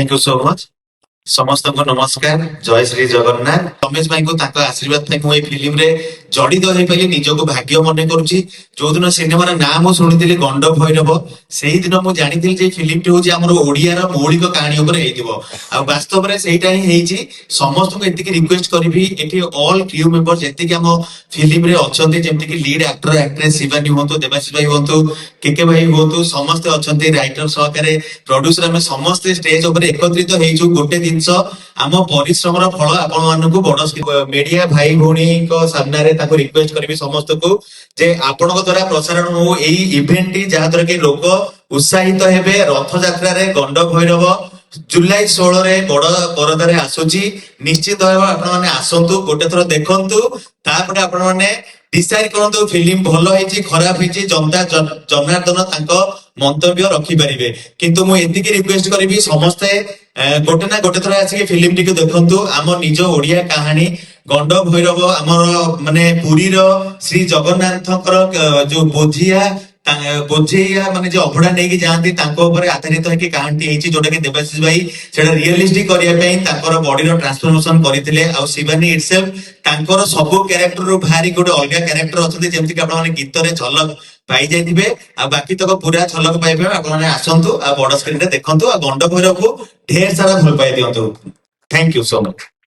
Thank you so much समस्त को नमस्कार जय श्री जगन्नाथ रमेश भाई को ताका आशीर्वाद पाई मु ए फिल्म रे जड़ित हो पाइली निजको भाग्य मन करुची जो दिन सिनेमार ना मु शुणिली गंड भैरव से दिन मु जानी जे फिल्म टी हूँ आम ओडियार मौलिक कहानी आ वास्तव में सहीटा ही समस्त को एति रिक्वेस्ट करी एटी ऑल क्रू मेंबर जी आम फिल्म रे अच्छा जमीक लीड एक्टर एक्ट्रेस शिवानी हूँ देवाशीष भाई हूँ के भाई हूँ समस्ते अच्छा राइटर सहकारे प्रोड्यूसर आम समस्ते स्टेज उपर एकत्रित हो गोटे जिनस आम परिश्रम फल आपण मानक बड़ मीडिया भाई भौणी सामने रिक्वेस्ट करी समस्त को जे आपण द्वारा प्रसारण हो इवेंट जहाद्वारा कि लोक उत्साहित हेबे रथ यात्रा रे गंड भैरव जुलाई 16 रे बड़ परदारे आसुची निश्चित भाव आपण माने आसंतु गोटे थर देखंतु तापरे आपण माने डिसाइड करंतु फिल्म भलो हेची खराब हेची जनता जनार्दन तांको मंतव्य रखी पारिबे किंतु मु एतिकी रिक्वेस्ट करबी समस्ते गोटे ना गोटे थर आसी फिल्म टी देखंतु आम निज ओडिया कहानी गंड भैरव आमर माने पुरी रो श्री जगन्नाथकर जो बोझिया बोझेया माने जो अभड़ा नहीं जाती आधारित है कहानी जोटा कि देवाशीष भाई सेटा रियलिस्टिक करने बॉडी ट्रांसफॉर्मेशन करते आ शिवानी इटसेल्फ तांकर सब कैरेक्टर रु भारी गोटे अलग कैरेक्टर अच्छे जमीक आप गीत रे झलक पाई जाइए आ बाकी तक पूरा झलक पाइबे आपने आसतु आ बड़ स्क्रीन रे देखंतु आ गंड भैरव को ढेर सारा भल पाई दिंतु थैंक यू सो मच।